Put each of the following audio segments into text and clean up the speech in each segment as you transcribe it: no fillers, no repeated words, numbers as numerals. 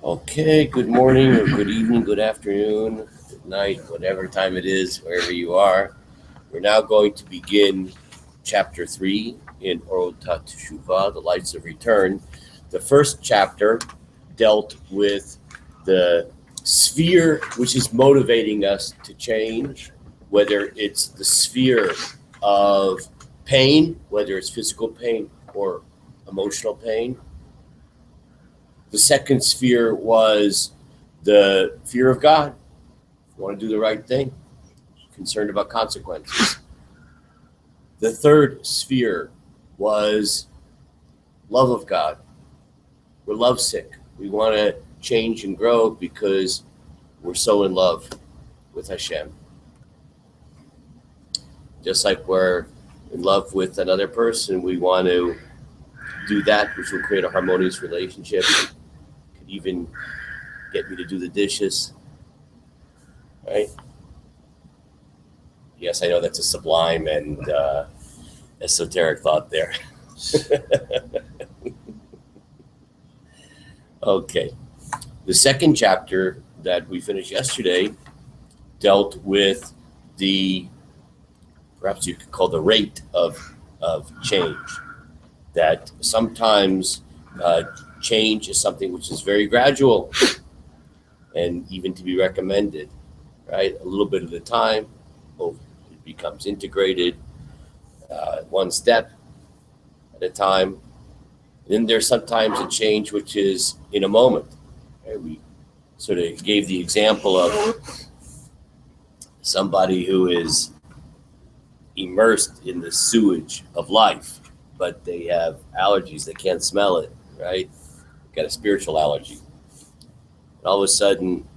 Okay, good morning or good evening, good afternoon, good night, whatever time it is, wherever you are. We're now going to begin chapter 3 in Orota Teshuvah, the Lights of Return. The first chapter dealt with the sphere which is motivating us to change, whether it's the sphere of pain, whether it's physical pain or emotional pain. The second sphere was the fear of God. You want to do the right thing, concerned about consequences. The third sphere was love of God. We're lovesick. We want to change and grow because we're so in love with Hashem. Just like we're in love with another person, we want to do that which will create a harmonious relationship. Could even get me to do the dishes, right? Yes, I know that's a sublime and esoteric thought there. Okay. The second chapter that we finished yesterday dealt with the, perhaps you could call the rate of change. That sometimes change is something which is very gradual and even to be recommended, right? A little bit at a time, it becomes integrated, one step at a time. Then there's sometimes a change which is in a moment. Right? We sort of gave the example of somebody who is immersed in the sewage of life, but they have allergies, they can't smell it, right? Got a spiritual allergy. And all of a sudden,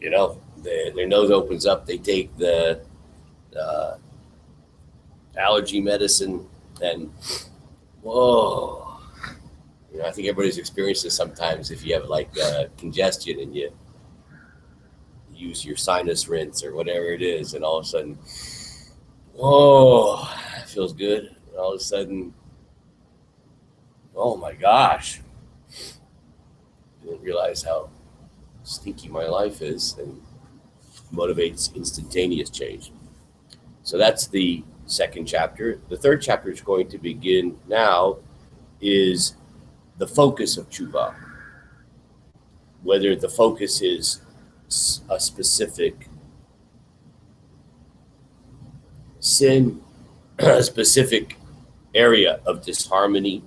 their nose opens up, they take the allergy medicine, and whoa. I think everybody's experienced this sometimes. If you have like congestion and you use your sinus rinse or whatever it is, and all of a sudden, whoa, it feels good. And all of a sudden, oh my gosh, I didn't realize how stinky my life is, and motivates instantaneous change. So that's the second chapter. The third chapter is going to begin now is the focus of tshuva. Whether the focus is a specific sin, a specific area of disharmony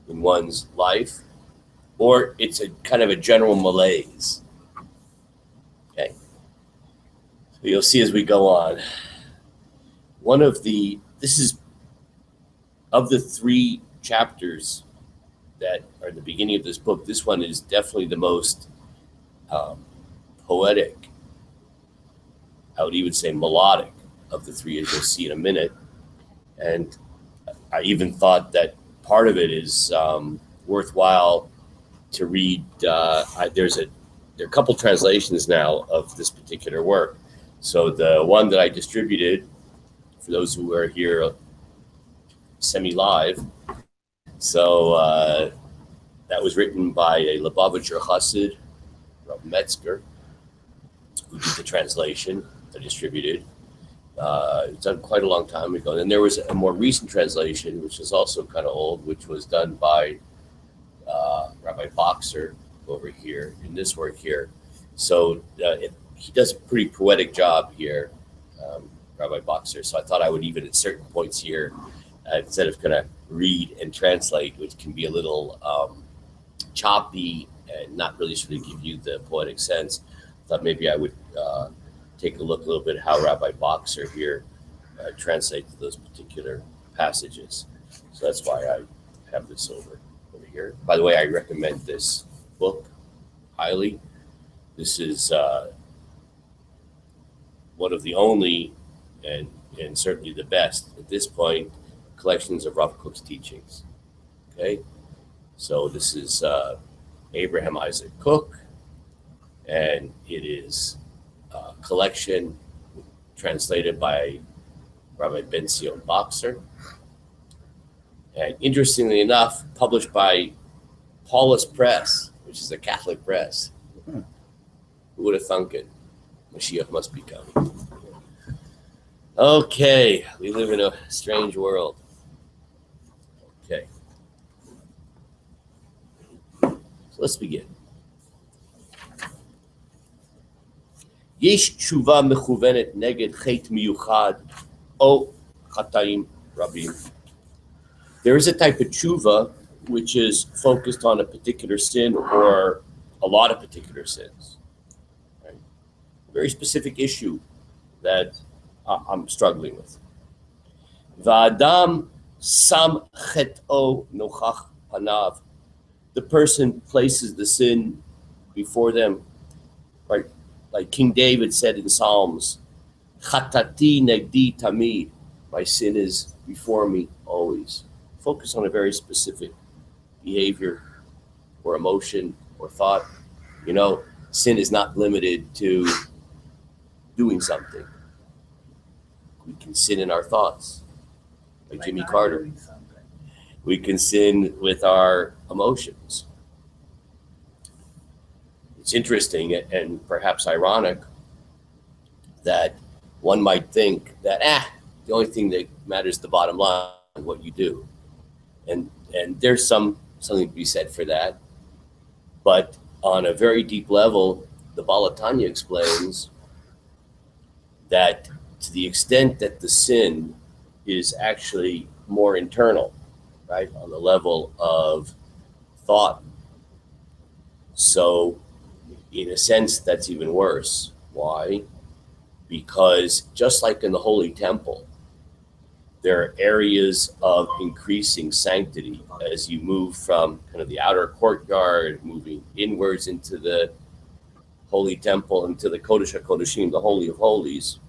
in one's life, or it's a kind of a general malaise. Okay. So you'll see as we go on. This is of the three chapters that are the beginning of this book, this one is definitely the most poetic, I would even say melodic of the three, as you'll see in a minute. And I even thought that part of it is worthwhile to read. There are a couple translations now of this particular work. So the one that I distributed, for those who are here semi-live, so that was written by a Lubavitcher Chassid, Rav Metzger, who did the translation, I distributed. It's done quite a long time ago. And there was a more recent translation, which is also kind of old, which was done by Rabbi Boxer over here in this work here. So he does a pretty poetic job here, Rabbi Boxer. So I thought I would even at certain points here, instead of kind of read and translate, which can be a little choppy and not really sort of give you the poetic sense, I thought maybe I would take a look a little bit how Rabbi Boxer here translates those particular passages. So that's why I have this over here. By the way, I recommend this book highly. This is one of the only, and certainly the best at this point, collections of Rav Kook's teachings. Okay, so this is Abraham Isaac Kook, and it is a collection translated by Rabbi Ben Zion Boxer, and interestingly enough, published by Paulus Press, which is a Catholic press. Who would have thunk it? Mashiach must be coming. Okay, we live in a strange world. Okay. So let's begin. Yesh tshuva mechuvenet neged chet miyuchad o chataim rabim. There is a type of tshuva which is focused on a particular sin or a lot of particular sins. Right? A very specific issue that I'm struggling with. Va'adam sam chet'o nochach panav. The person places the sin before them, right? Like King David said in Psalms, Chatati negdi tamid. My sin is before me always. Focus on a very specific behavior or emotion or thought. You know, sin is not limited to doing something. We can sin in our thoughts, like Jimmy Carter. We can sin with our emotions. It's interesting and perhaps ironic that one might think that the only thing that matters is the bottom line, what you do. And there's something to be said for that. But on a very deep level, the Balatanya explains that to the extent that the sin is actually more internal, right, on the level of thought. So in a sense, that's even worse. Why? Because just like in the Holy Temple, there are areas of increasing sanctity as you move from kind of the outer courtyard, moving inwards into the Holy Temple, into the Kodesh HaKodeshim, the Holy of Holies.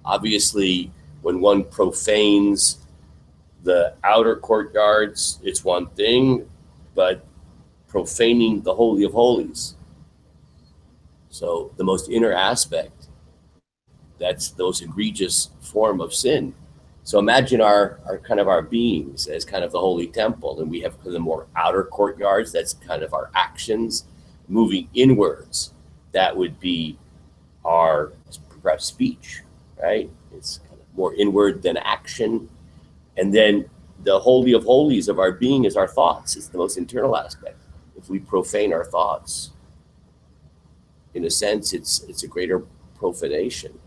Obviously, when one profanes the outer courtyards, it's one thing, but profaning the Holy of Holies. So the most inner aspect, that's the most egregious form of sin. So imagine our kind of our beings as kind of the Holy Temple, and we have the more outer courtyards, that's kind of our actions. Moving inwards, that would be our perhaps speech, right? It's kind of more inward than action. And then the Holy of Holies of our being is our thoughts. It's the most internal aspect. If we profane our thoughts, in a sense, it's a greater profanation,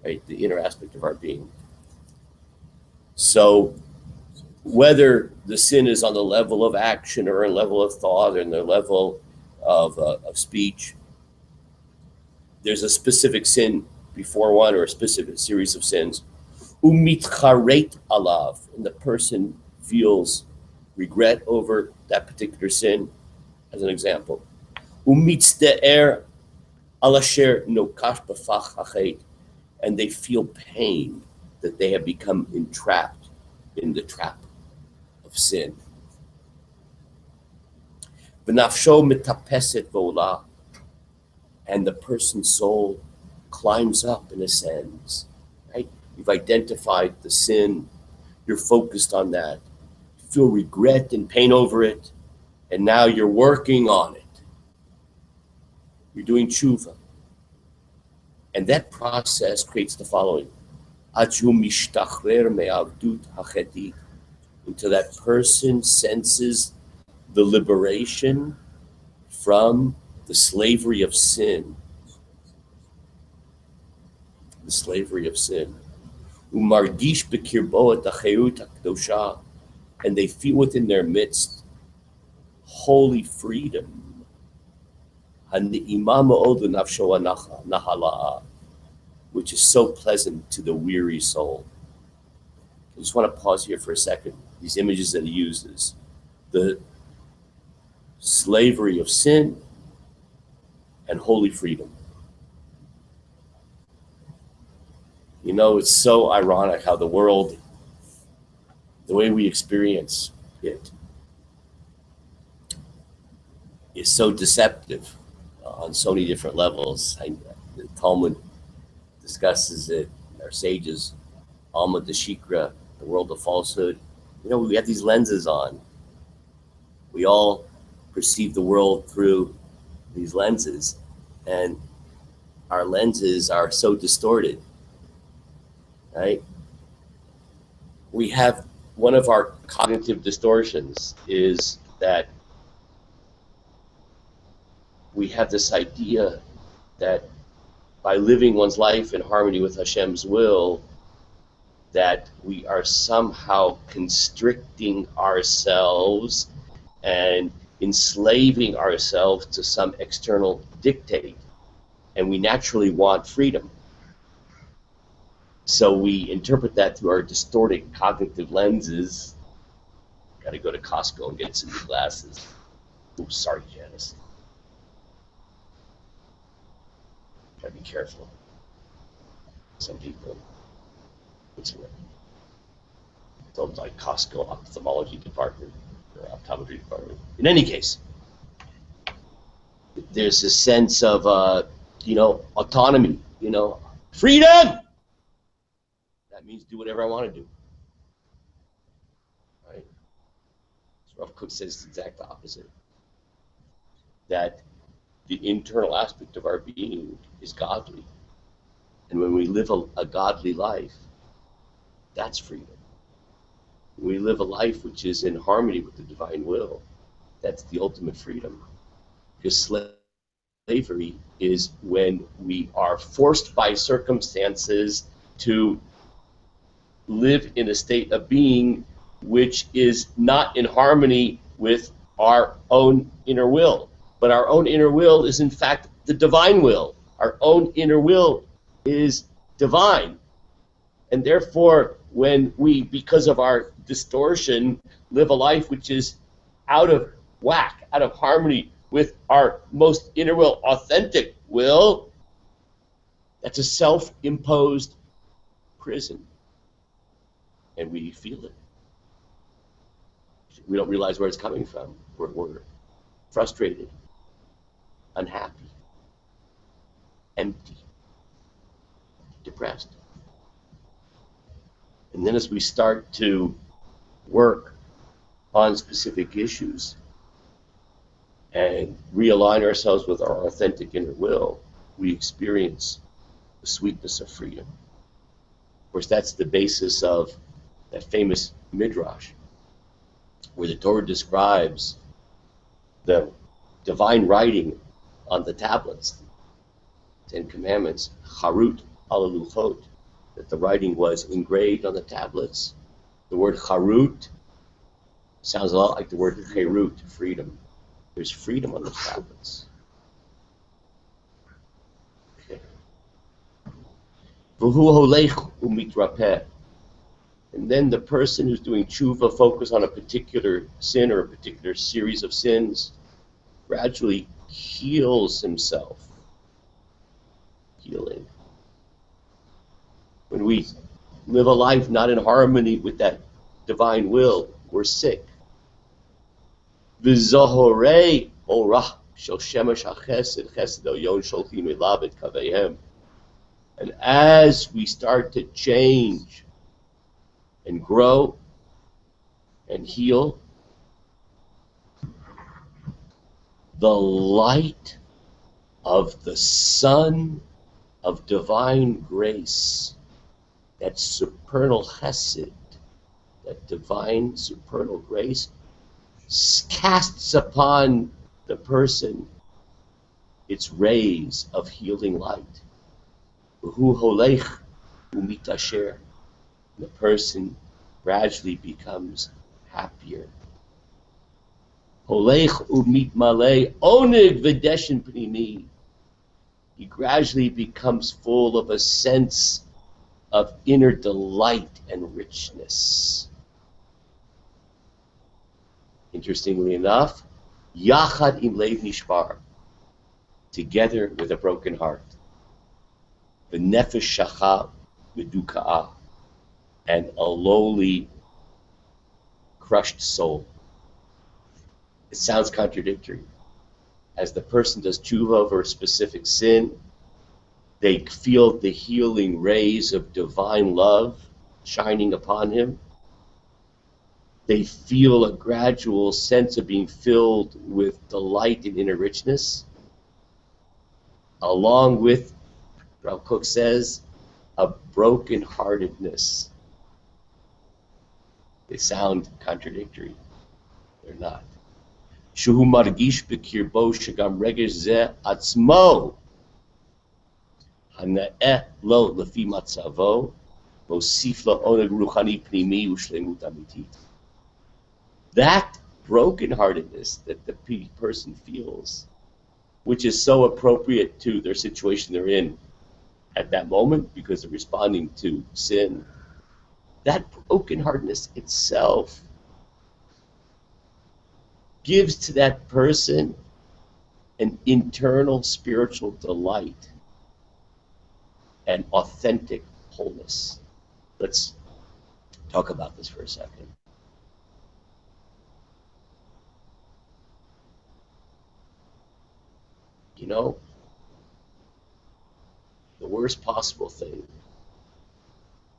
right? The inner aspect of our being. So whether the sin is on the level of action or a level of thought or in the level of speech, there's a specific sin before one or a specific series of sins. Umitcharet alav, and the person feels regret over that particular sin, as an example. Umitzte'er alasher nokash b'fach hachet, and they feel pain that they have become entrapped in the trap of sin. V'nafsho mitapeset vola, and the person's soul climbs up and ascends, right? You've identified the sin, you're focused on that, you feel regret and pain over it, and now you're working on it. You're doing tshuva. And that process creates the following. Until that person senses the liberation from the slavery of sin. The slavery of sin. And they feel within their midst holy freedom. Which is so pleasant to the weary soul. I just want to pause here for a second. These images that he uses, the slavery of sin and holy freedom. You know, it's so ironic how the world, the way we experience it, is so deceptive on so many different levels. The Talmud discusses it, our sages, Alma de Shikra, the world of falsehood. You know, we have these lenses on. We all perceive the world through these lenses, and our lenses are so distorted, right? We have one of our cognitive distortions is that we have this idea that by living one's life in harmony with Hashem's will, that we are somehow constricting ourselves and enslaving ourselves to some external dictate, and we naturally want freedom. So we interpret that through our distorted cognitive lenses. Got to go to Costco and get some new glasses. Oops, sorry, Janice. Got to be careful. Some people, it's like Costco ophthalmology department or optometry department. In any case, there's a sense of autonomy. Freedom. That means do whatever I want to do. Right? So Rav Kook says the exact opposite. That the internal aspect of our being is godly. And when we live a godly life, that's freedom. When we live a life which is in harmony with the divine will, that's the ultimate freedom. Because slavery is when we are forced by circumstances to live in a state of being which is not in harmony with our own inner will. But our own inner will is in fact the divine will. Our own inner will is divine. And therefore, when we, because of our distortion, live a life which is out of whack, out of harmony with our most inner will, authentic will, that's a self-imposed prison. And we feel it. We don't realize where it's coming from. We're frustrated, unhappy, empty, depressed. And then as we start to work on specific issues and realign ourselves with our authentic inner will, we experience the sweetness of freedom. Of course, that's the basis of that famous midrash where the Torah describes the divine writing on the tablets, Ten Commandments, Harut ala luchot, that the writing was engraved on the tablets. The word Harut sounds a lot like the word Cherut, freedom. There's freedom on those tablets. Okay. And then the person who's doing tshuva, focus on a particular sin or a particular series of sins, gradually heals himself. Healing. When we live a life not in harmony with that divine will, we're sick. V'zohorei orah shel shemesh hachesed chesed elyon sholchim elav et kaveihem. And as we start to change and grow and heal, the light of the sun of divine grace, that supernal chesed, that divine supernal grace, casts upon the person its rays of healing light. V'hu holech umitasher. The person gradually becomes happier. Holech umitmaleh oneg v'deshen pnimi. He gradually becomes full of a sense of inner delight and richness. Interestingly enough, yachad im lev nishbar, together with a broken heart. V'nefesh shacha v'duka'ah, and a lowly, crushed soul. It sounds contradictory. As the person does tshuva over a specific sin, they feel the healing rays of divine love shining upon him. They feel a gradual sense of being filled with delight and inner richness, along with, Rav Kook says, a brokenheartedness. They sound contradictory. They're not. Shuhu margish b'kirbo shegam regesh ze atzmo hana'eh lo lefi matzavo mosif lo oneg ruchani pnimi ushlemut amitit. That brokenheartedness that the person feels, which is so appropriate to their situation they're in at that moment because they're responding to sin, that brokenheartedness itself gives to that person an internal spiritual delight and authentic wholeness. Let's talk about this for a second. You know, the worst possible thing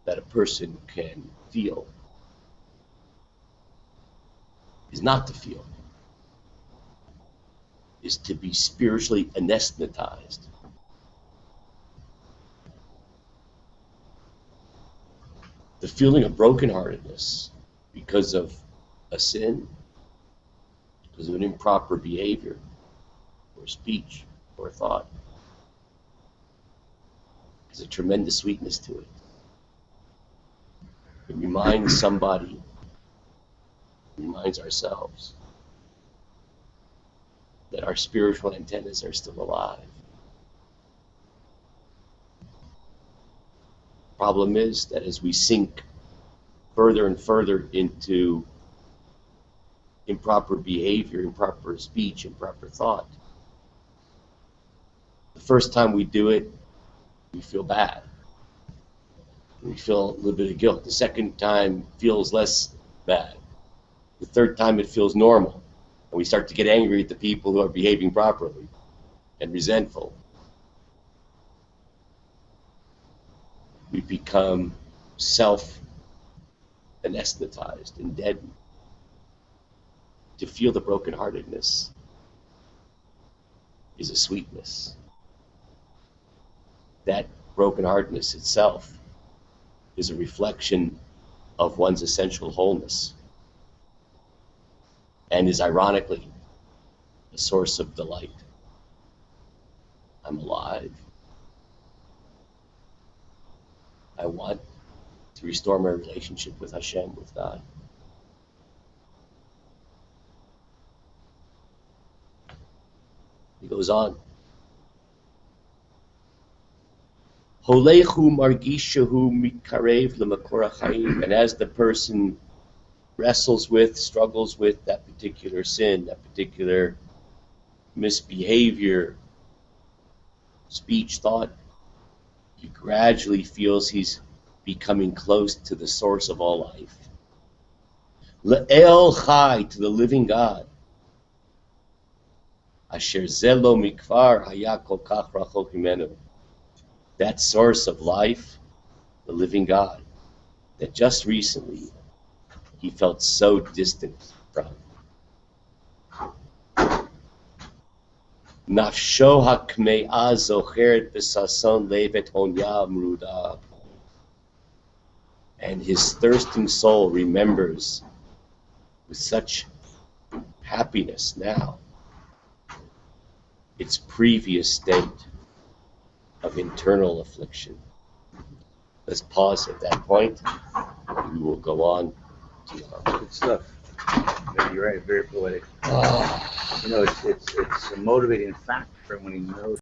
that a person can feel is not to feel, is to be spiritually anesthetized. The feeling of brokenheartedness because of a sin, because of an improper behavior, or speech, or thought, has a tremendous sweetness to it. It reminds somebody, it reminds ourselves that our spiritual antennas are still alive. Problem is that as we sink further and further into improper behavior, improper speech, improper thought, the first time we do it, we feel bad. We feel a little bit of guilt. The second time feels less bad. The third time it feels normal. And we start to get angry at the people who are behaving properly and resentful. We become self-anesthetized and deadened. To feel the brokenheartedness is a sweetness. That brokenheartedness itself is a reflection of one's essential wholeness and is ironically a source of delight. I'm alive. I want to restore my relationship with Hashem, with God. He goes on. Holechu margishahu mikarev lemakor hachayim. And as the person wrestles with, struggles with that particular sin, that particular misbehavior, speech, thought, he gradually feels he's becoming close to the source of all life. Le'el chai, to the living God. Asher zelo mikvar haya kol kach rachok mimenu. That source of life, the living God, that just recently he felt so distant from. Nafsho hakmea zocheret b'sason levet honya mruda. And his thirsting soul remembers with such happiness now its previous state of internal affliction. Let's pause at that point. We will go on tomorrow. Good stuff. You're right, very poetic. You know, it's a motivating fact for when he knows